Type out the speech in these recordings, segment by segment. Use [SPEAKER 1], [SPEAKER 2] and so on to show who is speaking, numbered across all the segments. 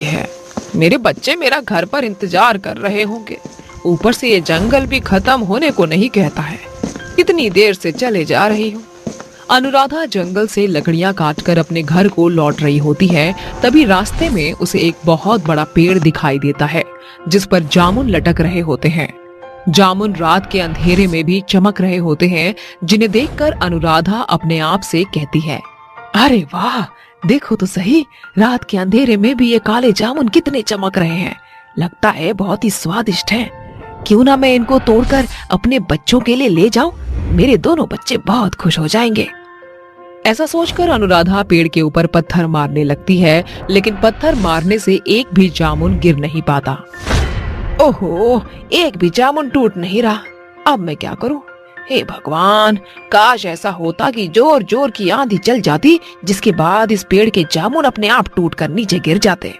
[SPEAKER 1] है। मेरे बच्चे मेरा घर पर इंतजार कर रहे होंगे। ऊपर से ये जंगल भी खत्म होने को नहीं कहता है। कितनी देर से चले जा रही हूँ। अनुराधा जंगल से लकड़ियां काटकर अपने घर को लौट रही होती है। तभी रास्ते में उसे एक बहुत बड़ा पेड़ दिखाई देता है जिस पर जामुन लटक रहे होते हैं। जामुन रात के अंधेरे में भी चमक रहे होते हैं, जिन्हें देखकर अनुराधा अपने आप से कहती है, अरे वाह, देखो तो सही, रात के अंधेरे में भी ये काले जामुन कितने चमक रहे हैं। लगता है बहुत ही स्वादिष्ट हैं। क्यों ना मैं इनको तोड़कर अपने बच्चों के लिए ले जाऊं? मेरे दोनों बच्चे बहुत खुश हो जाएंगे। ऐसा सोचकर अनुराधा पेड़ के ऊपर पत्थर मारने लगती है, लेकिन पत्थर मारने से एक भी जामुन गिर नहीं पाता। ओहो, एक भी जामुन टूट नहीं रहा। अब मैं क्या करूं? हे भगवान, काश ऐसा होता कि जोर जोर की आंधी चल जाती, जिसके बाद इस पेड़ के जामुन अपने आप टूटकर नीचे गिर जाते।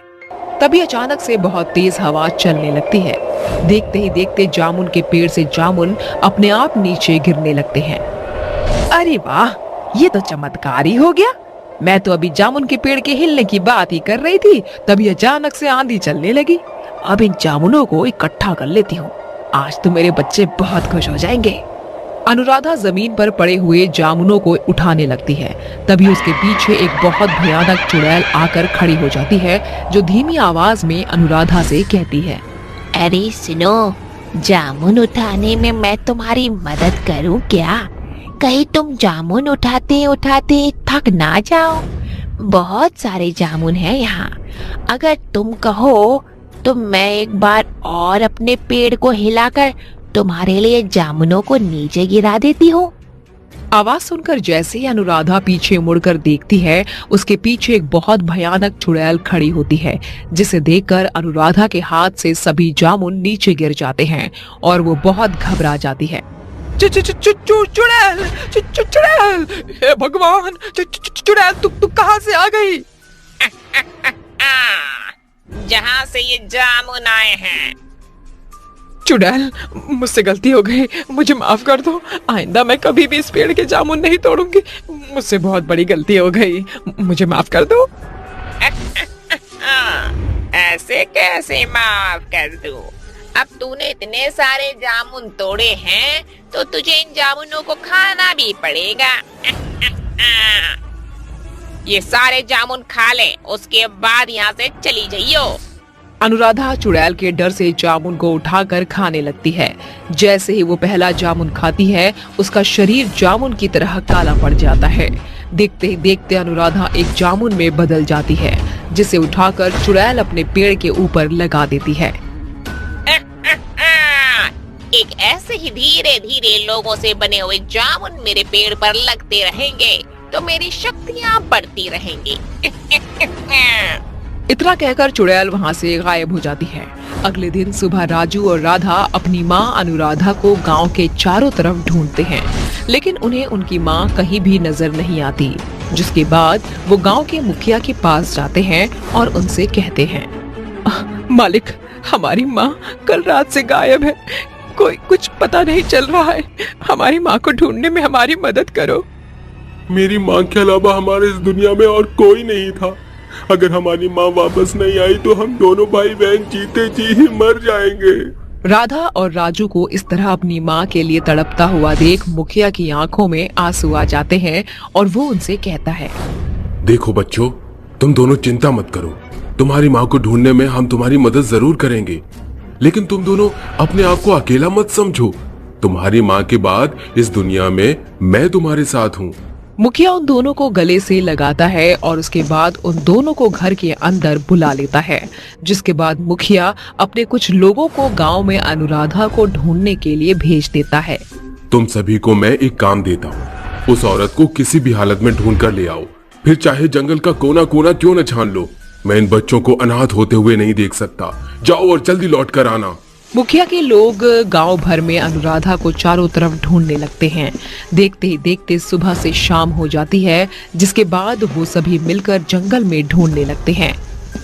[SPEAKER 1] तभी अचानक से बहुत तेज हवा चलने लगती है। देखते ही देखते जामुन के पेड़ से जामुन अपने आप नीचे गिरने लगते हैं। अरे वाह, ये तो चमत्कार ही हो गया। मैं तो अभी जामुन के पेड़ के हिलने की बात ही कर रही थी, तभी अचानक से आंधी चलने लगी। अब इन जामुनों को इकट्ठा कर लेती हूँ। आज तो मेरे बच्चे बहुत खुश हो जाएंगे। अनुराधा जमीन पर पड़े हुए जामुनों को उठाने लगती है। तभी उसके पीछे एक बहुत भयानक चुड़ैल आकर खड़ी हो जाती है, जो धीमी आवाज में अनुराधा से कहती है,
[SPEAKER 2] अरे सुनो, जामुन उठाने में मैं तुम्हारी मदद करूं क्या? कहीं तुम जामुन उठाते उठाते थक ना जाओ। बहुत सारे जामुन हैं यहाँ। अगर तुम कहो तो मैं एक बार और अपने पेड़ को हिलाकर तुम्हारे लिए जामुनों को नीचे गिरा देती हूँ।
[SPEAKER 1] आवाज सुनकर जैसे ही अनुराधा पीछे मुड़कर देखती है, उसके पीछे एक बहुत भयानक चुड़ैल खड़ी होती है, जिसे देखकर अनुराधा के हाथ से सभी जामुन नीचे गिर जाते हैं और वो बहुत घबरा जाती है। चुड़ैल, चुड़ैल, हे भगवान, चुड़ैल तू कहाँ से आ गई?
[SPEAKER 3] जहाँ से ये जामुन आए हैं।
[SPEAKER 1] चुड़ैल, मुझसे गलती हो गई, मुझे माफ कर दो। आइंदा मैं कभी भी इस पेड़ के जामुन नहीं तोड़ूंगी। मुझसे बहुत बड़ी गलती हो गई, मुझे माफ कर दो।
[SPEAKER 3] ऐसे कैसे माफ कर दूं? अब तूने इतने सारे जामुन तोड़े हैं तो तुझे इन जामुनों को खाना भी पड़ेगा। ये सारे जामुन खा ले, उसके बाद यहाँ से चली जाइयो।
[SPEAKER 1] अनुराधा चुड़ैल के डर से जामुन को उठाकर खाने लगती है। जैसे ही वो पहला जामुन खाती है, उसका शरीर जामुन की तरह काला पड़ जाता है। देखते ही देखते अनुराधा एक जामुन में बदल जाती है, जिसे उठाकर चुड़ैल अपने पेड़ के ऊपर लगा देती है।
[SPEAKER 3] एक ऐसे ही धीरे धीरे लोगों से बने हुए जामुन मेरे पेड़ पर लगते रहेंगे तो मेरी शक्तियाँ बढ़ती रहेंगी।
[SPEAKER 1] इतना कहकर चुड़ैल वहाँ से गायब हो जाती है। अगले दिन सुबह राजू और राधा अपनी माँ अनुराधा को गांव के चारों तरफ ढूंढते हैं, लेकिन उन्हें उनकी माँ कहीं भी नजर नहीं आती। जिसके बाद वो गांव के मुखिया के पास जाते हैं और उनसे कहते हैं, मालिक, हमारी माँ कल रात से गायब है। कोई कुछ पता नहीं चल रहा है। हमारी माँ को ढूंढने में हमारी मदद करो।
[SPEAKER 4] मेरी माँ के अलावा हमारे इस दुनिया में और कोई नहीं था। अगर हमारी माँ वापस नहीं आई तो हम दोनों भाई बहन जीते जी ही मर जाएंगे।
[SPEAKER 1] राधा और राजू को इस तरह अपनी माँ के लिए तड़पता हुआ देख मुखिया की आंखों में आंसू आ जाते हैं और वो उनसे कहता है,
[SPEAKER 4] देखो बच्चों, तुम दोनों चिंता मत करो। तुम्हारी माँ को ढूंढने में हम तुम्हारी मदद जरूर करेंगे, लेकिन तुम दोनों अपने आप को अकेला मत समझो। तुम्हारी माँ के बाद इस दुनिया में मैं तुम्हारे साथ हूँ।
[SPEAKER 1] मुखिया उन दोनों को गले से लगाता है और उसके बाद उन दोनों को घर के अंदर बुला लेता है। जिसके बाद मुखिया अपने कुछ लोगों को गांव में अनुराधा को ढूंढने के लिए भेज देता है।
[SPEAKER 4] तुम सभी को मैं एक काम देता हूँ, उस औरत को किसी भी हालत में ढूंढ कर ले आओ, फिर चाहे जंगल का कोना कोना क्यों न छान लो। मैं इन बच्चों को अनाथ होते हुए नहीं देख सकता। जाओ और जल्दी लौट कर आना।
[SPEAKER 1] मुखिया के लोग गांव भर में अनुराधा को चारों तरफ ढूंढने लगते हैं। देखते ही देखते सुबह से शाम हो जाती है, जिसके बाद वो सभी मिलकर जंगल में ढूंढने लगते हैं।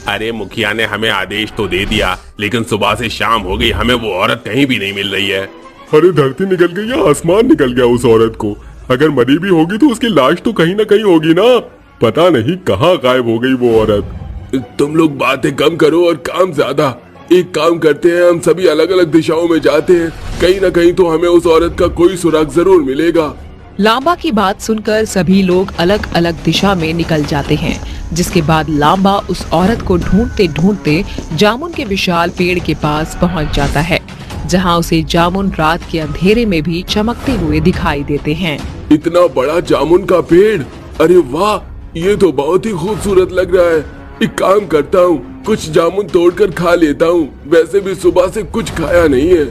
[SPEAKER 4] अरे मुखिया ने हमें आदेश तो दे दिया, लेकिन सुबह से शाम हो गई, हमें वो औरत कहीं भी नहीं मिल रही है। अरे धरती निकल गई या आसमान निकल गया उस औरत को? अगर मरी भी होगी तो उसकी लाश तो कहीं ना कहीं होगी ना। पता नहीं कहाँ गायब हो गई वो औरत। तुम लोग बातें कम करो और काम ज्यादा। एक काम करते हैं, हम सभी अलग अलग दिशाओं में जाते हैं, कहीं ना कहीं तो हमें उस औरत का कोई सुराग जरूर मिलेगा।
[SPEAKER 1] लांबा की बात सुनकर सभी लोग अलग अलग दिशा में निकल जाते हैं, जिसके बाद लांबा उस औरत को ढूंढते ढूंढते जामुन के विशाल पेड़ के पास पहुंच जाता है, जहां उसे जामुन रात के अंधेरे में भी चमकते हुए दिखाई देते हैं।
[SPEAKER 4] इतना बड़ा जामुन का पेड़, अरे वाह, ये तो बहुत ही खूबसूरत लग रहा है। एक काम करता हूँ, कुछ जामुन तोड़कर खा लेता हूँ, वैसे भी सुबह से कुछ खाया नहीं है।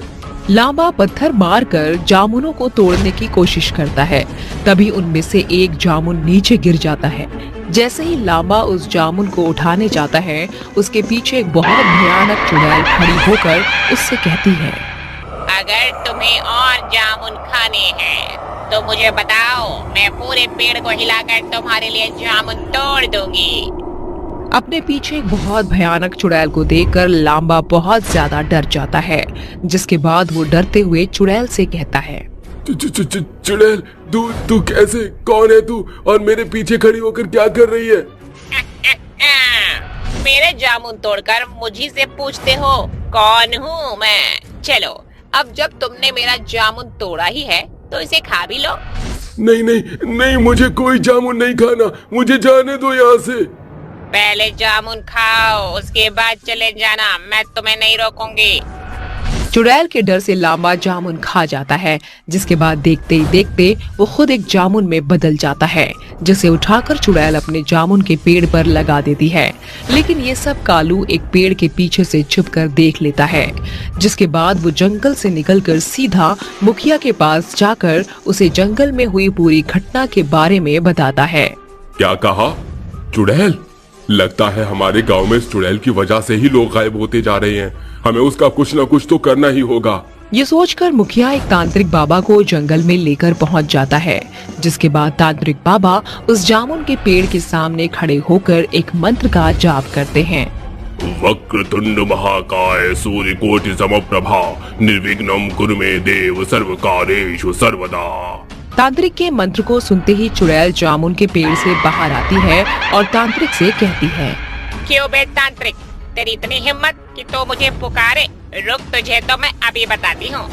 [SPEAKER 1] लांबा पत्थर मारकर जामुनों को तोड़ने की कोशिश करता है, तभी उनमें से एक जामुन नीचे गिर जाता है। जैसे ही लांबा उस जामुन को उठाने जाता है, उसके पीछे एक बहुत भयानक चुड़ैल खड़ी होकर उससे कहती है,
[SPEAKER 3] अगर तुम्हें और जामुन खाने हैं तो मुझे बताओ, मैं पूरे पेड़ को हिलाकर तुम्हारे लिए जामुन तोड़ दूंगी।
[SPEAKER 1] अपने पीछे एक बहुत भयानक चुड़ैल को देखकर लांबा बहुत ज्यादा डर जाता है, जिसके बाद वो डरते हुए चुड़ैल से कहता है,
[SPEAKER 4] चुड़ैल, तू कैसे, कौन है तू, और मेरे पीछे खड़ी होकर क्या कर रही है?
[SPEAKER 3] मेरे जामुन तोड़कर मुझी से पूछते हो कौन हूँ मैं? चलो, अब जब तुमने मेरा जामुन तोड़ा ही है तो इसे खा भी लो।
[SPEAKER 4] नहीं नहीं नहीं, मुझे कोई जामुन नहीं खाना, मुझे जाने दो यहाँ से।
[SPEAKER 3] पहले जामुन खाओ, उसके बाद चले जाना, मैं तुम्हें नहीं रोकूंगी।
[SPEAKER 1] चुड़ैल के डर से लांबा जामुन खा जाता है, जिसके बाद देखते ही देखते वो खुद एक जामुन में बदल जाता है, जिसे उठाकर चुड़ैल अपने जामुन के पेड़ पर लगा देती है। लेकिन ये सब कालू एक पेड़ के पीछे से छुपकर देख लेता है, जिसके बाद वो जंगल से निकलकर सीधा मुखिया के पास जाकर उसे जंगल में हुई पूरी घटना के बारे में बताता है।
[SPEAKER 4] क्या कहा? चुड़ैल? लगता है हमारे गांव में इस चुड़ैल की वजह से ही लोग गायब होते जा रहे हैं। हमें उसका कुछ न कुछ तो करना ही होगा।
[SPEAKER 1] ये सोचकर मुखिया एक तांत्रिक बाबा को जंगल में लेकर पहुंच जाता है, जिसके बाद तांत्रिक बाबा उस जामुन के पेड़ के सामने खड़े होकर एक मंत्र का जाप करते हैं।
[SPEAKER 4] वक्रतुंड महाकाय सूर्यकोटि समप्रभा निर्विघ्नं कुरु मे देव सर्वकार्येषु सर्वदा।
[SPEAKER 1] तांत्रिक के मंत्र को सुनते ही चुड़ैल जामुन के पेड़ से बाहर आती है और तांत्रिक से कहती है,
[SPEAKER 3] क्यों बे तांत्रिक, तेरी इतनी हिम्मत कि तो मुझे पुकारे? रुक, तुझे तो मैं अभी बताती हूँ।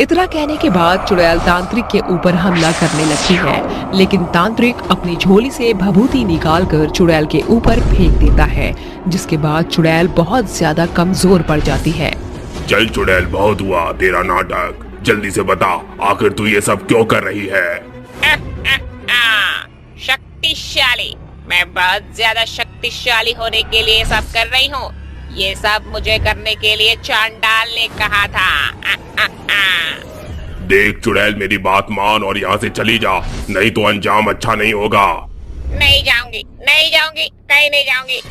[SPEAKER 1] इतना कहने के बाद चुड़ैल तांत्रिक के ऊपर हमला करने लगती है, लेकिन तांत्रिक अपनी झोली से भभूति निकालकर चुड़ैल के ऊपर फेंक देता है, जिसके बाद चुड़ैल बहुत ज्यादा कमजोर पड़ जाती है।
[SPEAKER 4] चल चुड़ैल, बहुत हुआ तेरा नाटक, जल्दी से बता, आखिर तू ये सब क्यों कर रही है?
[SPEAKER 3] शक्तिशाली, मैं बहुत ज्यादा शक्तिशाली होने के लिए सब कर रही हूँ। ये सब मुझे करने के लिए चांडाल ने कहा था।
[SPEAKER 4] देख चुड़ैल, मेरी बात मान और यहाँ से चली जा, नहीं तो अंजाम अच्छा नहीं होगा।
[SPEAKER 3] नहीं जाऊंगी, नहीं जाऊंगी, कहीं नहीं जाऊंगी।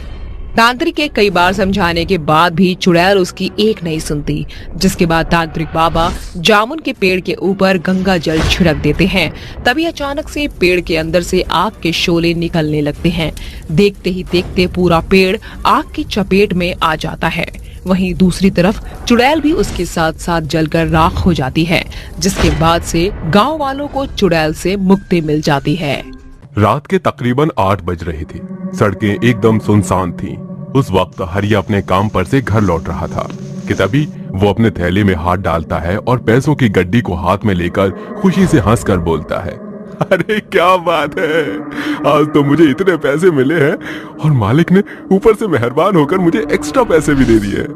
[SPEAKER 1] तांत्रिक के कई बार समझाने के बाद भी चुड़ैल उसकी एक नहीं सुनती, जिसके बाद तांत्रिक बाबा जामुन के पेड़ के ऊपर गंगा जल छिड़क देते हैं। तभी अचानक से पेड़ के अंदर से आग के शोले निकलने लगते हैं। देखते ही देखते पूरा पेड़ आग की चपेट में आ जाता है। वहीं दूसरी तरफ चुड़ैल भी उसके साथ साथ जलकर राख हो जाती है, जिसके बाद से गाँव वालों को चुड़ैल से मुक्ति मिल जाती है।
[SPEAKER 5] रात के तकरीबन 8 बज रहे थे। सड़कें एकदम सुनसान थीं। उस वक्त हरिया अपने काम पर से घर लौट रहा था कि तभी वो अपने थैले में हाथ डालता है और पैसों की गड्डी को हाथ में लेकर खुशी से हंसकर बोलता है, अरे क्या बात है, आज तो मुझे इतने पैसे मिले हैं और मालिक ने ऊपर से मेहरबान होकर मुझे एक्स्ट्रा पैसे भी दे दिए।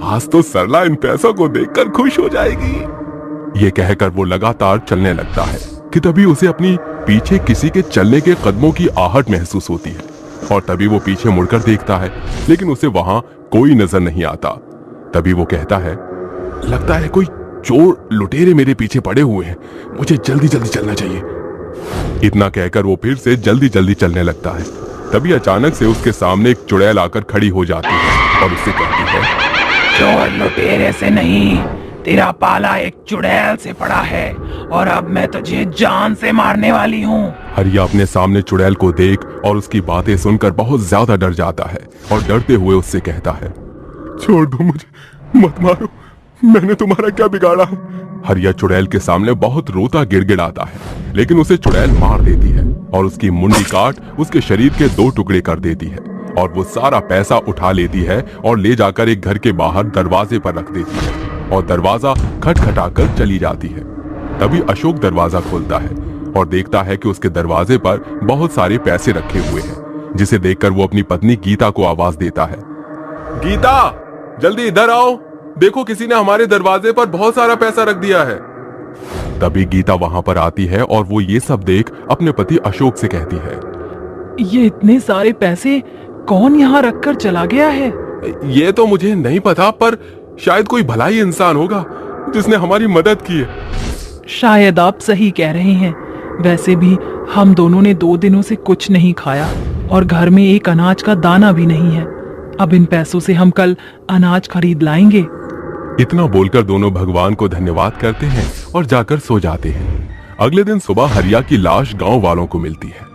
[SPEAKER 5] आज तो सरला इन पैसों को देखकर खुश हो जाएगी। ये कहकर वो लगातार चलने लगता है कि तभी उसे अपनी पीछे किसी के चलने के कदमों की आहट महसूस होती है और तभी वो पीछे मुड़कर देखता है, लेकिन उसे वहां कोई नजर नहीं आता। तभी वो कहता है, लगता है कोई चोर लुटेरे मेरे पीछे पड़े हुए हैं, मुझे जल्दी जल्दी चलना चाहिए। इतना कहकर वो फिर से जल्दी जल्दी चलने लगता है। तभी अचानक से उसके सामने एक चुड़ैल आकर खड़ी हो जाती है और उससे कहती है,
[SPEAKER 6] चोर लुटेरे से नहीं, तेरा पाला एक चुड़ैल से पड़ा है और अब मैं तुझे जान से मारने वाली हूँ।
[SPEAKER 5] हरिया अपने सामने चुड़ैल को देख और उसकी बातें सुनकर बहुत ज्यादा डर जाता है और डरते हुए उससे कहता है, छोड़ दो मुझे, मत मारो, मैंने तुम्हारा क्या बिगाड़ा? हरिया चुड़ैल के सामने बहुत रोता गिड़गिड़ाता है, लेकिन उसे चुड़ैल मार देती है और उसकी मुंडी काट उसके शरीर के 2 टुकड़े कर देती है और वो सारा पैसा उठा लेती है और ले जाकर एक घर के बाहर दरवाजे पर रख देती है और दरवाजा खटखटाकर चली जाती है। तभी अशोक दरवाजा खोलता है और देखता है कि उसके दरवाजे पर बहुत सारे पैसे रखे हुए हैं, जिसे देखकर वो अपनी पत्नी गीता को आवाज देता है, गीता जल्दी इधर आओ, देखो किसी ने हमारे दरवाजे पर बहुत सारा पैसा रख दिया है। तभी गीता वहां पर आती है और वो ये सब देख अपने पति अशोक से कहती है,
[SPEAKER 6] ये इतने सारे पैसे कौन यहाँ रखकर चला गया है?
[SPEAKER 5] ये तो मुझे नहीं पता, पर शायद कोई भलाई इंसान होगा जिसने हमारी मदद की है।
[SPEAKER 6] शायद आप सही कह रहे हैं। वैसे भी हम दोनों ने 2 दिनों से कुछ नहीं खाया और घर में एक अनाज का दाना भी नहीं है। अब इन पैसों से हम कल अनाज खरीद लाएंगे।
[SPEAKER 5] इतना बोलकर दोनों भगवान को धन्यवाद करते हैं और जाकर सो जाते हैं। अगले दिन सुबह हरिया की लाश गांव वालों को मिलती है,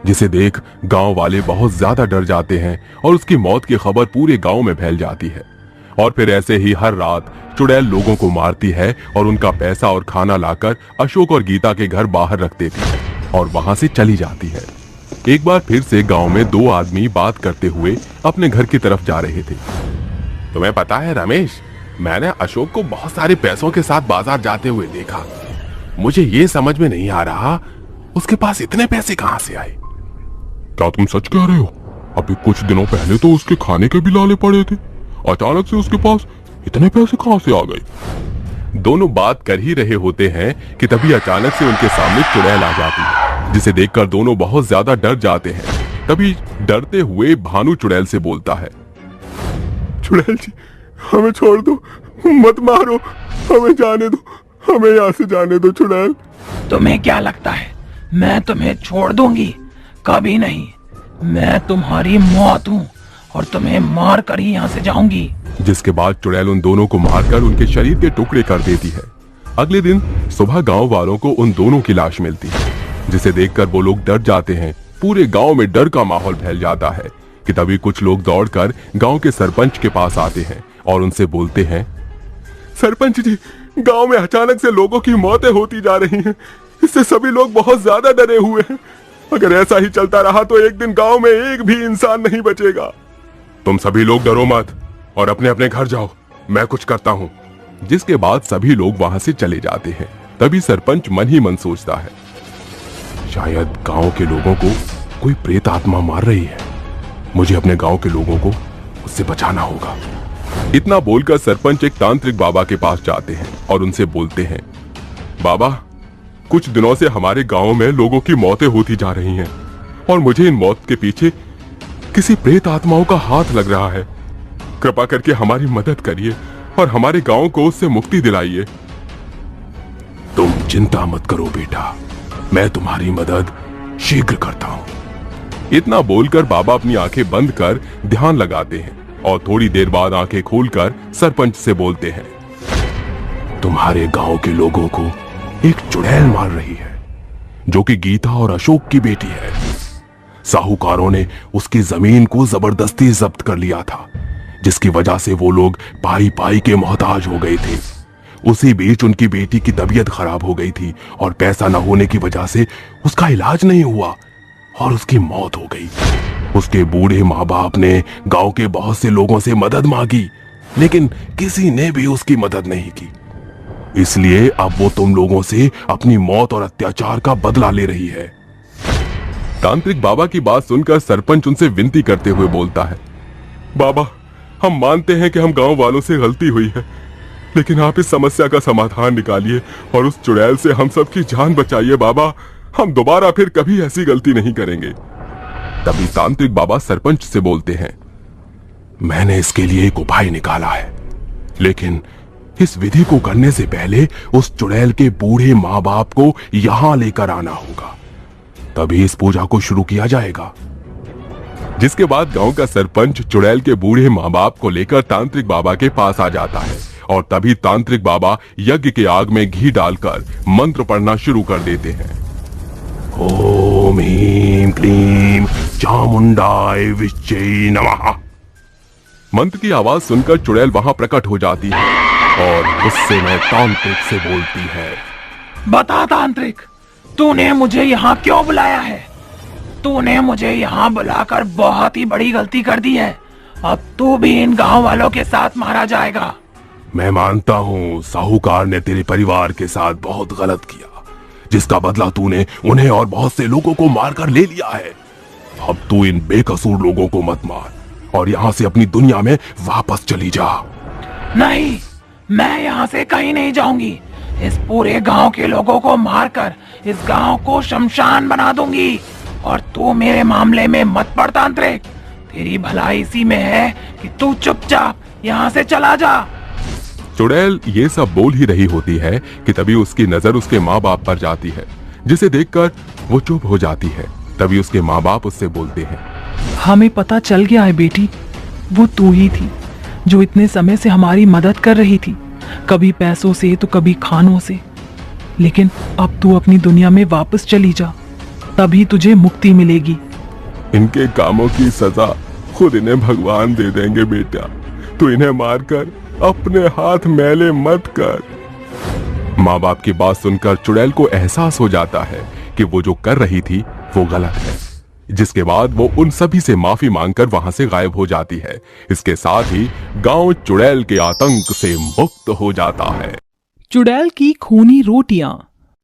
[SPEAKER 5] जिसे देख गांव वाले बहुत ज्यादा डर जाते हैं और उसकी मौत की खबर पूरे गांव में फैल जाती है। और फिर ऐसे ही हर रात चुड़ैल लोगों को मारती है और उनका पैसा और खाना लाकर अशोक और गीता के घर बाहर रख देती है और वहां से चली जाती है। एक बार फिर से गांव में 2 आदमी बात करते हुए अपने घर की तरफ जा रहे थे। तुम्हें पता है रमेश, मैंने अशोक को बहुत सारे पैसों के साथ बाजार जाते हुए देखा। मुझे ये समझ में नहीं आ रहा उसके पास इतने पैसे कहां से आए।
[SPEAKER 7] क्या तुम सच कह रहे हो? अभी कुछ दिनों पहले तो उसके खाने के भी लाले पड़े थे, अचानक से उसके पास इतने पैसे कहां से आ गए?
[SPEAKER 5] दोनों बात कर ही रहे होते हैं कि तभी अचानक से उनके सामने चुड़ैल आ जाती है, जिसे देखकर दोनों बहुत ज्यादा डर जाते हैं। तभी डरते हुए भानु चुड़ैल से बोलता है,
[SPEAKER 7] चुड़ैल जी, हमें छोड़ दो, मत मारो, हमें जाने दो, हमें यहाँ से जाने दो चुड़ैल।
[SPEAKER 6] तुम्हें क्या लगता है मैं तुम्हें छोड़ दूंगी? कभी नहीं। मैं तुम्हारी मौत हूँ और तुम्हें मार कर ही यहाँ से जाऊंगी।
[SPEAKER 5] जिसके बाद चुड़ैल उन दोनों को मारकर उनके शरीर के टुकड़े कर देती है। अगले दिन सुबह गांव वालों को उन दोनों की लाश मिलती है, जिसे देखकर वो लोग डर जाते हैं। पूरे गांव में डर का माहौल फैल जाता है कि तभी कुछ लोग दौड़कर गांव के सरपंच के पास आते हैं और उनसे बोलते हैं,
[SPEAKER 7] सरपंच जी, गांव में अचानक से लोगों की मौतें होती जा रही हैं। इससे सभी लोग बहुत ज्यादा डरे हुए हैं। अगर ऐसा ही चलता रहा तो एक दिन गांव में एक भी इंसान नहीं बचेगा।
[SPEAKER 5] तुम सभी लोग डरो मत और अपने अपने घर जाओ, मैं कुछ करता हूँ। जिसके बाद सभी लोग वहां से चले जाते हैं। तभी सरपंच मन ही मन सोचता है, शायद गांव के लोगों को कोई प्रेत आत्मा मार रही है। मुझे अपने गांव के लोगों को उससे बचाना होगा। इतना बोलकर सरपंच एक तांत्रिक बाबा के पास जाते हैं और उनसे बोलते हैं, बाबा, कुछ दिनों से हमारे गांव में लोगों की मौतें होती जा रही हैं और मुझे इन मौत के पीछे किसी प्रेत आत्माओं का हाथ लग रहा है। कृपा करके हमारी मदद करिए और हमारे गांव को उससे मुक्ति दिलाइए। तुम चिंता मत करो बेटा, मैं तुम्हारी मदद शीघ्र करता हूं। इतना बोलकर बाबा अपनी आंखें बंद कर ध्यान लगाते हैं और थोड़ी देर बाद आंखें खोलकर सरपंच से बोलते हैं, तुम्हारे गांव के लोगों को एक चुड़ैल मार रही है, जो कि गीता और अशोक की बेटी है। साहूकारों ने उसकी जमीन को जबरदस्ती जब्त कर लिया था, जिसकी वजह से वो लोग पाई पाई के मोहताज हो गए थे। उसी बीच उनकी बेटी की तबीयत खराब हो गई थी और पैसा न होने की वजह से उसका इलाज नहीं हुआ और उसकी मौत हो गई। उसके बूढ़े माँ बाप ने गांव के बहुत से लोगों से मदद मांगी, लेकिन किसी ने भी उसकी मदद नहीं की। इसलिए अब वो तुम लोगों से अपनी मौत और अत्याचार का बदला ले रही है। तांत्रिक बाबा की बात सुनकर सरपंच उनसे विनती करते हुए बोलता है, बाबा, हम मानते हैं कि हम गांव वालों से गलती हुई है, लेकिन आप इस समस्या का समाधान निकालिए और उस चुड़ैल से हम सबकी जान बचाइए। बाबा, हम दोबारा फिर कभी ऐसी गलती नहीं करेंगे। तभी तांत्रिक बाबा सरपंच से बोलते हैं, मैंने इसके लिए एक उपाय निकाला है, लेकिन इस विधि को करने से पहले उस चुड़ैल के बूढ़े माँ बाप को यहां लेकर आना होगा, तभी इस पूजा को शुरू किया जाएगा। जिसके बाद गांव का सरपंच चुड़ैल के बूढ़े माँ बाप को लेकर तांत्रिक बाबा के पास आ जाता है और तभी तांत्रिक बाबा यज्ञ के आग में घी डालकर मंत्र पढ़ना शुरू कर देते हैं। ओम ह्रीं क्लीं चामुंडाय विच्चे नमः। मंत्र की आवाज सुनकर चुड़ैल वहां प्रकट हो जाती है और उससे मैं तांत्रिक से बोलती है,
[SPEAKER 6] बता तांत्रिक, तूने मुझे यहाँ क्यों बुलाया है? तूने मुझे यहाँ बुलाकर बहुत ही बड़ी गलती कर दी है। अब तू भी इन गांव वालों के साथ मारा जाएगा।
[SPEAKER 5] मैं मानता हूँ साहूकार ने तेरे परिवार के साथ बहुत गलत किया, जिसका बदला तूने उन्हें और बहुत से लोगों को मारकर ले लिया है। अब तू इन बेकसूर लोगों को मत मार और यहाँ से अपनी दुनिया में वापस चली जा।
[SPEAKER 6] नहीं, मैं यहाँ से कहीं नहीं जाऊंगी। इस पूरे गांव के लोगों को मारकर इस गांव को शमशान बना दूंगी। और तू मेरे मामले में मत पड़ तांत्रिक। तेरी भलाई इसी में है कि तू चुपचाप यहाँ से चला जा।
[SPEAKER 5] चुड़ैल ये सब बोल ही रही होती है कि तभी उसकी नजर उसके माँ बाप पर जाती है, जिसे देखकर वो चुप हो जाती है। तभी उसके माँ बाप उससे बोलते हैं,
[SPEAKER 6] हमें पता चल गया है बेटी, वो तू ही थी जो इतने समय से हमारी मदद कर रही थी, कभी पैसों से तो कभी खानों से। लेकिन अब तू अपनी दुनिया में वापस चली जा, तभी तुझे मुक्ति मिलेगी।
[SPEAKER 5] इनके कामों की सजा खुद इन्हें भगवान दे देंगे बेटा, तू इन्हें मारकर अपने हाथ मैले मत कर। माँ बाप की बात सुनकर चुड़ैल को एहसास हो जाता है कि वो जो कर रही थी वो गलत है, जिसके बाद वो उन सभी से माफी मांगकर वहां से गायब हो जाती है। इसके साथ ही गांव चुड़ैल के आतंक से मुक्त हो जाता है।
[SPEAKER 6] चुड़ैल की खूनी रोटियां।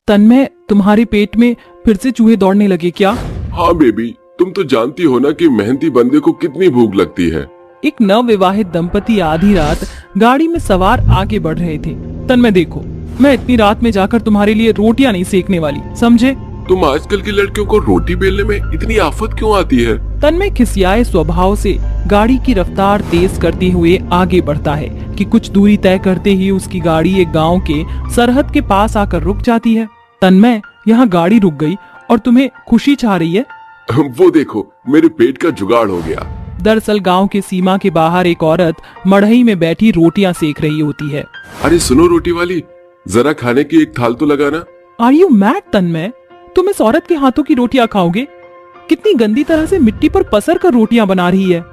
[SPEAKER 6] तन्मय, तुम्हारे पेट में फिर से चूहे दौड़ने लगे क्या?
[SPEAKER 4] हाँ बेबी, तुम तो जानती हो ना कि मेहनती बंदे को कितनी भूख लगती है।
[SPEAKER 6] एक नवविवाहित दंपति आधी रात गाड़ी में सवार आगे बढ़ रहे थे। तन्मय देखो, मैं इतनी रात में जाकर तुम्हारे लिए रोटियां नहीं सेकने वाली, समझे?
[SPEAKER 4] तुम आजकल की लड़कियों को रोटी बेलने में इतनी आफत क्यों आती है?
[SPEAKER 6] तन्मय खिसियाए स्वभाव से गाड़ी की रफ्तार तेज करते हुए आगे बढ़ता है कि कुछ दूरी तय करते ही उसकी गाड़ी एक गांव के सरहद के पास आकर रुक जाती है। तन्मय, यहाँ गाड़ी रुक गई और तुम्हें खुशी छा रही है?
[SPEAKER 4] वो देखो, मेरे पेट का जुगाड़ हो गया।
[SPEAKER 6] दरअसल गांव के सीमा के बाहर एक औरत मड़ई में बैठी रोटियां सेक रही होती है।
[SPEAKER 4] अरे सुनो रोटी वाली, जरा खाने की एक थाल तो लगाना।
[SPEAKER 6] आर यू मैड तन्मय? तुम इस औरत के हाथों की रोटियां खाओगे? कितनी गंदी तरह से मिट्टी पर पसर कर रोटियां बना रही है।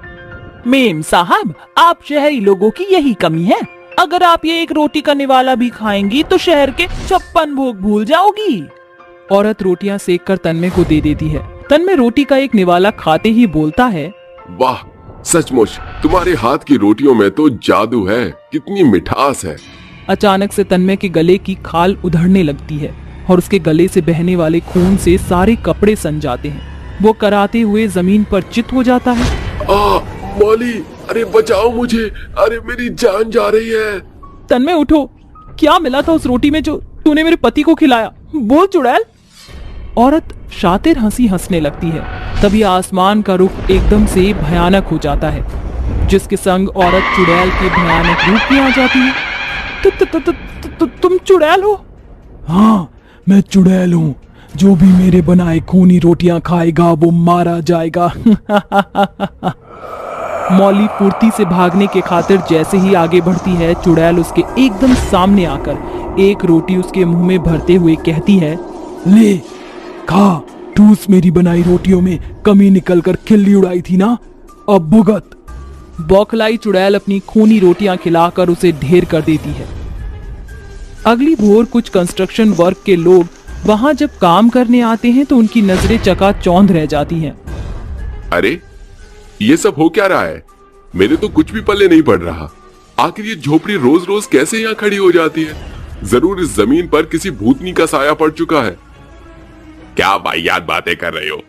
[SPEAKER 6] मेम साहब, आप शहरी लोगों की यही कमी है। अगर आप ये एक रोटी का निवाला भी खाएंगी तो शहर के 56 भोग भूल जाओगी। औरत रोटियां सेक कर तन्मय को दे देती है। तन्मय रोटी का एक निवाला खाते ही बोलता है,
[SPEAKER 4] वाह, सचमुच तुम्हारे हाथ की रोटियों में तो जादू है, कितनी मिठास है।
[SPEAKER 6] अचानक से तन्मय के गले की खाल उधड़ने लगती है और उसके गले से बहने वाले खून से सारे कपड़े सन जाते हैं। वो कराते हुए जमीन पर चित हो जाता है।
[SPEAKER 4] मौली, अरे बचाओ मुझे, अरे मेरी जान जा रही है।
[SPEAKER 6] तन्मय उठो, क्या मिला था उस रोटी में जो तूने मेरे पति को खिलाया? बोल चुड़ैल। औरत शातिर हंसी हंसने लगती है। तभी आसमान का रुख एकदम से भयानक हो जाता है, जिसके संग औरत चुड़ैल के भयानक रूप में आ जाती है। तुम चुड़ैल हो? हाँ, मैं चुड़ैल हूँ। जो भी मेरे बनाए खूनी रोटियां खाएगा वो मारा जाएगा। मौली फुर्ती से भागने के खातिर जैसे ही आगे बढ़ती है, चुड़ैल उसके एकदम सामने आकर एक रोटी उसके मुंह में भरते हुए कहती है, ले खा, ठूस मेरी बनाई रोटियों में कमी निकलकर खिल्ली उड़ाई थी ना, अब भुगत। बौखलाई चुड़ैल अपनी खूनी रोटियां खिलाकर उसे ढेर कर देती है। अगली भोर कुछ कंस्ट्रक्शन वर्क के लोग वहां जब काम करने आते हैं तो उनकी नजरें चकाचौंध रह जाती हैं।
[SPEAKER 4] अरे ये सब हो क्या रहा है? मेरे तो कुछ भी पल्ले नहीं पड़ रहा। आखिर ये झोपड़ी रोज रोज कैसे यहाँ खड़ी हो जाती है? जरूर इस जमीन पर किसी भूतनी का साया पड़ चुका है। क्या वाहियात बातें कर रहे हो?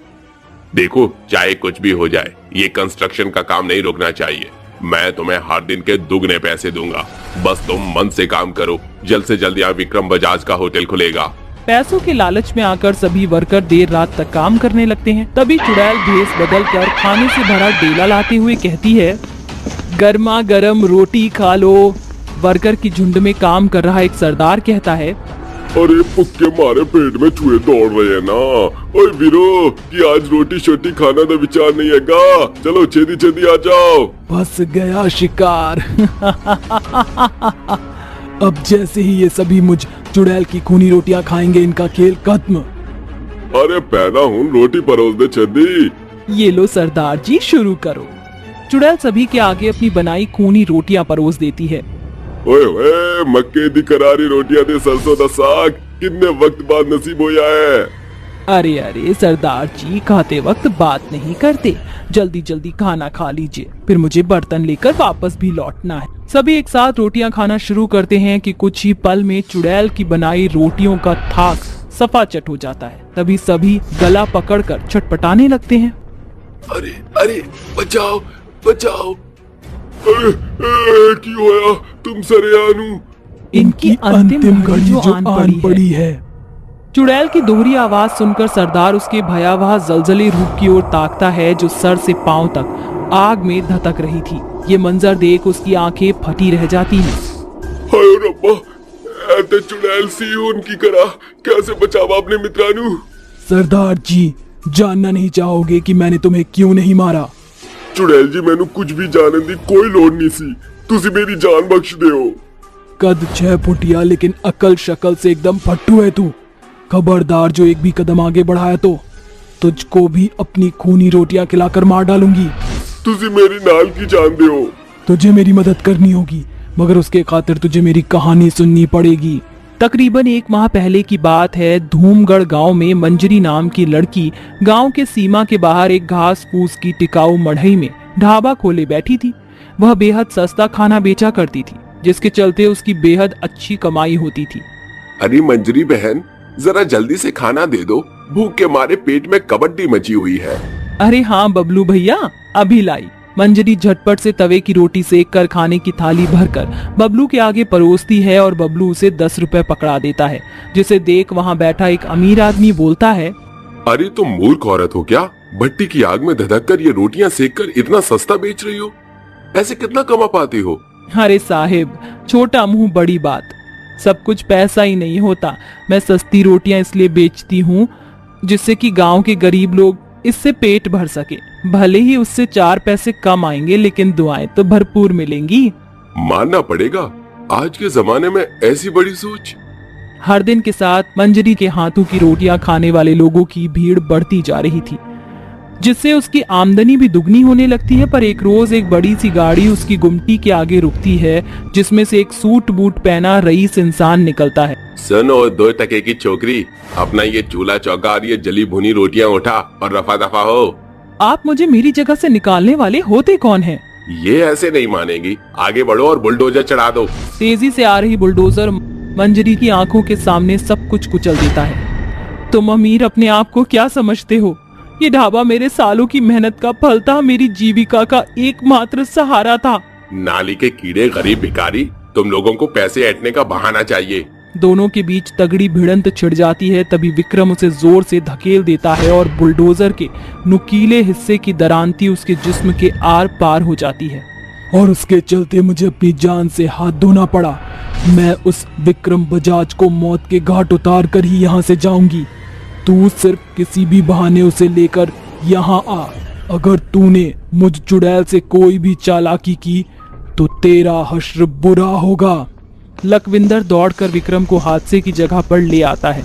[SPEAKER 4] देखो, चाहे कुछ भी हो जाए, ये कंस्ट्रक्शन का काम नहीं रुकना चाहिए। मैं तुम्हें हर दिन के दुगने पैसे दूंगा, बस तुम मन से काम करो। जल्द से जल्द यहाँ विक्रम बजाज का होटल खुलेगा।
[SPEAKER 6] पैसों के लालच में आकर सभी वर्कर देर रात तक काम करने लगते हैं। तभी चुड़ैल भेष बदलकर खाने से भरा डेला लाते हुए कहती है, गर्मा गर्म रोटी खा लो। वर्कर की झुंड में काम कर रहा एक सरदार कहता है,
[SPEAKER 4] अरे पुक्के मारे पेट में चूहे दौड़ रहे हैं ना। ओए वीरो, कि आज रोटी शोटी खाना तो विचार नहीं है गा? चलो छेदी छेदी आ जाओ।
[SPEAKER 6] फंस गया शिकार। अब जैसे ही ये सभी मुझ चुड़ैल की खूनी रोटियां खाएंगे, इनका खेल खत्म।
[SPEAKER 4] अरे पैदा हूँ, रोटी परोस दे छेदी।
[SPEAKER 6] ये लो सरदार जी, शुरू करो। चुड़ैल सभी के आगे अपनी बनाई खूनी रोटियां परोस देती है।
[SPEAKER 4] ओए ओए, मक्के दी करारी रोटियां दे सरसों दा साग, कितने वक्त बाद नसीब होया है।
[SPEAKER 6] अरे अरे सरदार जी, खाते वक्त बात नहीं करते। जल्दी जल्दी खाना खा लीजिए, फिर मुझे बर्तन लेकर वापस भी लौटना है। सभी एक साथ रोटियां खाना शुरू करते हैं कि कुछ ही पल में चुड़ैल की बनाई रोटियों का थाक सफा चट हो जाता है। तभी सभी गला पकड़कर छटपटाने लगते हैं।
[SPEAKER 4] अरे अरे, बचाओ बचाओ।
[SPEAKER 7] की होया तुम सरेआनू?
[SPEAKER 6] इनकी अंतिम घड़ी जो आन पड़ी है। चुड़ैल की दोहरी आवाज सुनकर सरदार उसके भयावह जलजले रूप की ओर ताकता है, जो सर से पांव तक आग में धधक रही थी। ये मंजर देख उसकी आंखें फटी रह जाती हैं।
[SPEAKER 7] हाय रब्बा, ऐते चुड़ैल सी उनकी करा कैसे बचावा अपने मित्रानू?
[SPEAKER 6] सरदार जी, जानना नहीं चाहोगे कि मैंने तुम्हें क्यों नहीं मारा?
[SPEAKER 7] चुड़ैल जी, मैनू कुछ भी जानन दी कोई लोड़ नहीं सी। तुसी मेरी जान बख्श दियो।
[SPEAKER 6] कद 6 फुटिया लेकिन अकल शक्ल से एकदम फट्टू है तू। खबरदार, जो एक भी कदम आगे बढ़ाया तो तुझको भी अपनी खूनी रोटियां खिलाकर मार डालूंगी।
[SPEAKER 7] तुसी मेरी नाल की जान दियो।
[SPEAKER 6] तुझे मेरी मदद करनी होगी, मगर उसके खातिर तुझे मेरी कहानी सुननी पड़ेगी। तकरीबन 1 माह पहले की बात है। धूमगढ़ गांव में मंजरी नाम की लड़की गांव के सीमा के बाहर एक घास फूस की टिकाऊ मढ़ई में ढाबा खोले बैठी थी। वह बेहद सस्ता खाना बेचा करती थी, जिसके चलते उसकी बेहद अच्छी कमाई होती थी।
[SPEAKER 4] अरे मंजरी बहन, जरा जल्दी से खाना दे दो, भूख के मारे पेट में कबड्डी मची हुई है।
[SPEAKER 6] अरे हाँ बबलू भैया, अभी लाई। मंजरी झटपट से तवे की रोटी सेक कर खाने की थाली भरकर बबलू के आगे परोसती है और बबलू उसे 10 रुपए पकड़ा देता है, जिसे देख वहाँ बैठा एक अमीर आदमी बोलता है,
[SPEAKER 4] अरे तुम मूर्ख औरत हो क्या? भट्टी की आग में धधक कर ये रोटियां सेक कर इतना सस्ता बेच रही हो? ऐसे कितना कमा पाती हो?
[SPEAKER 6] अरे साहिब, छोटा मुंह बड़ी बात। सब कुछ पैसा ही नहीं होता। मैं सस्ती रोटियां इसलिए बेचती हूँ जिससे कि गांव के गरीब लोग इससे पेट भर सके। भले ही उससे 4 पैसे कम आएंगे, लेकिन दुआएं तो भरपूर मिलेंगी।
[SPEAKER 4] मानना पड़ेगा, आज के जमाने में ऐसी बड़ी सोच।
[SPEAKER 6] हर दिन के साथ मंजरी के हाथों की रोटियां खाने वाले लोगों की भीड़ बढ़ती जा रही थी, जिससे उसकी आमदनी भी दुगनी होने लगती है। पर एक रोज एक बड़ी सी गाड़ी उसकी गुमटी के आगे रुकती है, जिसमें से एक सूट बूट पहना रईस इंसान निकलता है।
[SPEAKER 4] सुनो 2 टके की छोकरी, अपना ये चूल्हा चौका और ये जली भुनी रोटियां उठा और रफा दफा हो।
[SPEAKER 6] आप मुझे मेरी जगह से निकालने वाले होते कौन हैं?
[SPEAKER 4] ये ऐसे नहीं मानेगी, आगे बढ़ो और बुलडोजर चढ़ा दो।
[SPEAKER 6] तेजी से आ रही बुलडोजर मंजरी की आंखों के सामने सब कुछ कुचल देता है। तुम अमीर अपने आप को क्या समझते हो? ये ढाबा मेरे सालों की मेहनत का फल था, मेरी जीविका का एकमात्र सहारा था।
[SPEAKER 4] नाली के कीड़े, गरीब भिखारी, तुम लोगों को पैसे ऐंठने का बहाना चाहिए।
[SPEAKER 6] दोनों के बीच तगड़ी भिड़ंत छिड़ जाती है। तभी विक्रम उसे जोर से धकेल देता है और बुलडोजर के नुकीले हिस्से की दरांती उसके जिस्म के आर पार हो जाती है, और उसके चलते मुझे अपनी जान से हाथ धोना पड़ा। मैं उस विक्रम बजाज को मौत के घाट उतार कर ही यहाँ से जाऊंगी। तू सिर्फ किसी भी बहाने उसे लेकर यहाँ आ। अगर तूने मुझ चुड़ैल से कोई भी चालाकी की तो तेरा हश्र बुरा होगा। लखविंदर दौड़कर विक्रम को हादसे की जगह पर ले आता है।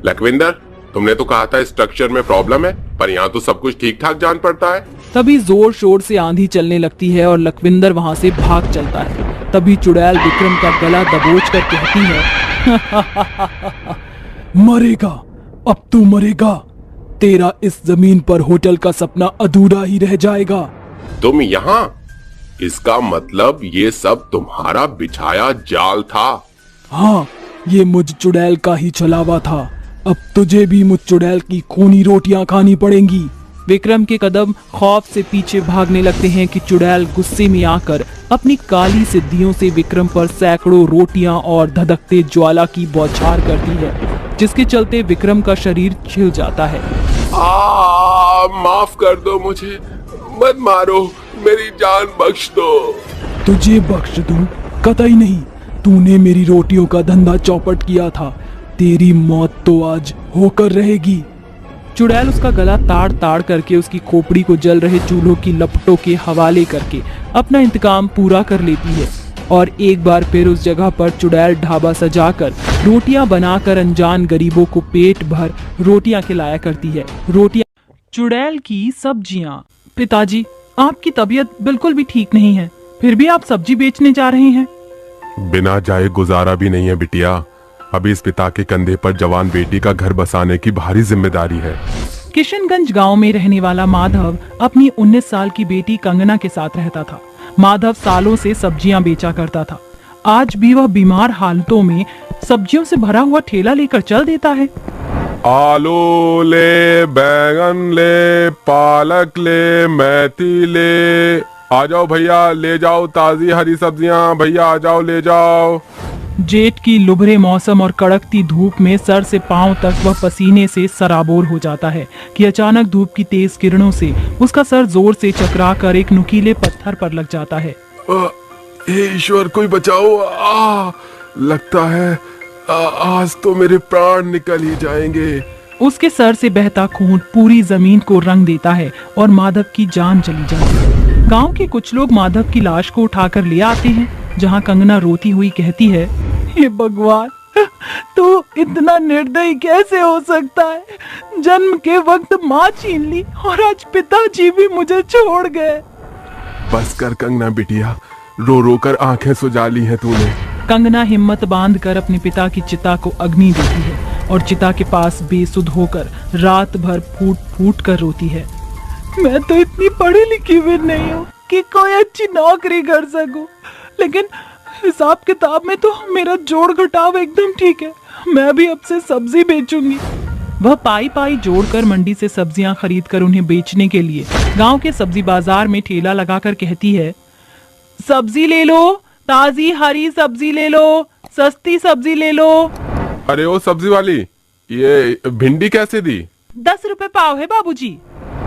[SPEAKER 4] लखविंदर, तुमने तो कहा था स्ट्रक्चर में प्रॉब्लम है, पर यहाँ तो सब कुछ ठीक ठाक जान पड़ता है।
[SPEAKER 6] तभी जोर शोर से आंधी चलने लगती है और लखविंदर वहां से भाग चलता है। तभी चुड़ैल विक्रम का गला दबोच कर कहती है, मरेगा, अब तू मरेगा। तेरा इस जमीन पर होटल का सपना अधूरा ही रह जाएगा।
[SPEAKER 4] तुम यहाँ? इसका मतलब ये सब तुम्हारा बिछाया जाल था?
[SPEAKER 6] हाँ, ये मुझ चुड़ैल का ही छलावा था। अब तुझे भी मुझ चुड़ैल की खूनी रोटियां खानी पड़ेंगी। विक्रम के कदम खौफ से पीछे भागने लगते हैं कि चुड़ैल गुस्से में आकर अपनी काली सिद्धियों से विक्रम पर सैकड़ों रोटियां और धधकते ज्वाला की बौछार करती है, जिसके चलते विक्रम का शरीर छिल जाता है।
[SPEAKER 4] माफ कर दो मुझे, मत मारो, मेरी जान बख्श दो।
[SPEAKER 6] तुझे बख्श दूं? कतई नहीं। तूने मेरी रोटियों का धंधा चौपट किया था, तेरी मौत तो आज होकर रहेगी। चुड़ैल उसका गला ताड़ ताड़ करके उसकी खोपड़ी को जल रहे चूल्हों की लपटों के हवाले करके अपना इंतकाम पूरा कर लेती है, और एक बार फिर उस जगह पर चुड़ैल ढाबा सजाकर रोटियां बनाकर अनजान गरीबों को पेट भर रोटियां खिलाया करती है। रोटियां चुड़ैल की सब्जियां। पिताजी, आपकी तबीयत बिल्कुल भी ठीक नहीं है, फिर भी आप सब्जी बेचने जा रहे हैं?
[SPEAKER 5] बिना जाए गुजारा भी नहीं है बिटिया। अभी इस पिता के कंधे पर जवान बेटी का घर बसाने की भारी जिम्मेदारी है।
[SPEAKER 6] किशनगंज गांव में रहने वाला माधव अपनी 19 साल की बेटी कंगना के साथ रहता था। माधव सालों से सब्जियां बेचा करता था। आज भी वह बीमार हालतों में सब्जियों से भरा हुआ ठेला लेकर चल देता है।
[SPEAKER 5] आलू ले, बैंगन ले, पालक ले, मेथी ले, आ जाओ भैया, ले जाओ ताजी हरी सब्जियां, भैया आ जाओ ले जाओ।
[SPEAKER 6] जेठ की लुभरे मौसम और कड़कती धूप में सर से पांव तक वह पसीने से सराबोर हो जाता है कि अचानक धूप की तेज किरणों से उसका सर जोर से चकरा कर एक नुकीले पत्थर पर लग जाता है।
[SPEAKER 4] हे ईश्वर, कोई बचाओ! लगता है आज तो मेरे प्राण निकल ही जाएंगे।
[SPEAKER 6] उसके सर से बहता खून पूरी जमीन को रंग देता है और माधव की जान चली जाती है। गांव के कुछ लोग माधव की लाश को उठाकर ले आते हैं, जहां कंगना रोती हुई कहती है, हे भगवान, तू इतना निर्दयी कैसे हो सकता है? जन्म के वक्त माँ छीन ली और आज पिताजी भी मुझे छोड़ गए।
[SPEAKER 4] बस कर कंगना बिटिया, रो रो कर आंखें सुजा ली हैं तूने।
[SPEAKER 6] कंगना हिम्मत बांधकर अपने पिता की चिता को अग्नि देती है और चिता के पास बेसुध होकर रात भर फूट फूट कर रोती है। मैं तो इतनी पढ़ी लिखी भी नहीं हूँ कि कोई अच्छी नौकरी कर सकूं, लेकिन हिसाब किताब में तो मेरा जोड़ घटाव एकदम ठीक है। मैं भी अब से सब्जी बेचूंगी। वह पाई पाई जोड़कर मंडी से सब्जियां खरीदकर उन्हें बेचने के लिए गांव के सब्जी बाजार में ठेला लगाकर कहती है, सब्जी ले लो, ताजी हरी सब्जी ले लो, सस्ती सब्जी ले लो।
[SPEAKER 5] अरे ओ सब्जी वाली, ये भिंडी कैसे दी?
[SPEAKER 6] 10 रुपए पाव है बाबूजी।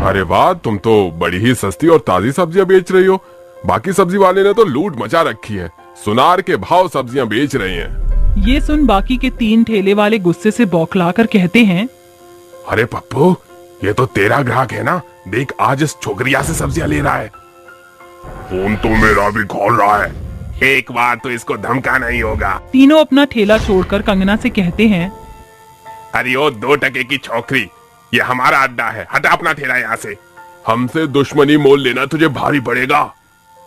[SPEAKER 5] अरे वाह, तुम तो बड़ी ही सस्ती और ताजी सब्जियां बेच रही हो। बाकी सब्जी वाले ने तो लूट मचा रखी है, सुनार के भाव सब्जियां बेच रहे हैं।
[SPEAKER 6] ये सुन बाकी के 3 ठेले वाले गुस्से से बौखलाकर कहते हैं,
[SPEAKER 5] अरे पप्पू, ये तो तेरा ग्राहक है ना? देख, आज इस छोकरिया से सब्जियां ले रहा है।
[SPEAKER 7] खून तो मेरा भी खोल रहा है, एक बार तो इसको धमकाना ही होगा।
[SPEAKER 6] तीनों अपना ठेला छोड़कर कंगना से कहते हैं,
[SPEAKER 7] अरे ओ 2 टके की छोकरी, ये हमारा अड्डा है, हटा अपना ठेला यहाँ से।
[SPEAKER 5] हमसे दुश्मनी मोल लेना तुझे भारी पड़ेगा।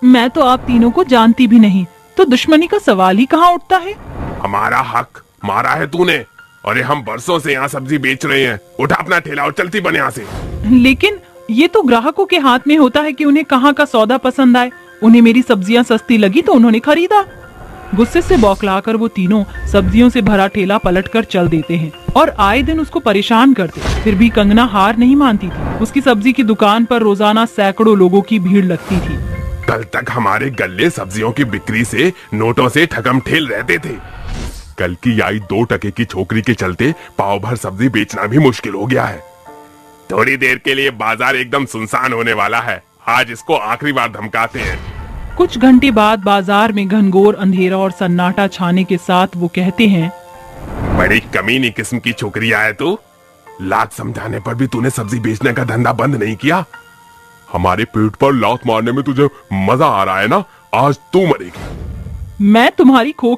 [SPEAKER 6] मैं तो आप तीनों को जानती भी नहीं, तो दुश्मनी का सवाल ही कहाँ उठता है।
[SPEAKER 7] हमारा हक मारा है तूने, अरे हम बरसों से यहाँ सब्जी बेच रहे हैं, उठा अपना ठेला और चलती बन यहाँ से।
[SPEAKER 6] लेकिन ये तो ग्राहकों के हाथ में होता है कि उन्हें कहाँ का सौदा पसंद आए। उन्हें मेरी सब्जियां सस्ती लगी तो उन्होंने खरीदा। गुस्से से बौखलाकर वो तीनों सब्जियों से भरा ठेला पलटकर चल देते हैं और आए दिन उसको परेशान करते। फिर भी कंगना हार नहीं मानती थी। उसकी सब्जी की दुकान पर रोजाना सैकड़ों लोगों की भीड़ लगती थी।
[SPEAKER 7] कल तक हमारे गल्ले सब्जियों की बिक्री से नोटों से ठगम ठेल रहते थे,
[SPEAKER 5] कल की आई 2 टके की छोकरी के चलते पाव भर सब्जी बेचना भी मुश्किल हो गया है।
[SPEAKER 7] थोड़ी देर के लिए बाजार एकदम सुनसान होने वाला है, आज इसको आखिरी बार धमकाते हैं।
[SPEAKER 6] कुछ घंटे बाद बाजार में घनघोर अंधेरा और सन्नाटा छाने के साथ वो कहते हैं,
[SPEAKER 7] बड़ी कमीनी किस्म की छोकरी है तू, लात समझाने पर भी तूने सब्जी बेचने का धंधा बंद नहीं किया।
[SPEAKER 5] हमारे पेट पर लात मारने में तुझे मजा आ रहा है ना? आज तू मरेगी।
[SPEAKER 6] मैं तुम्हारी खोखली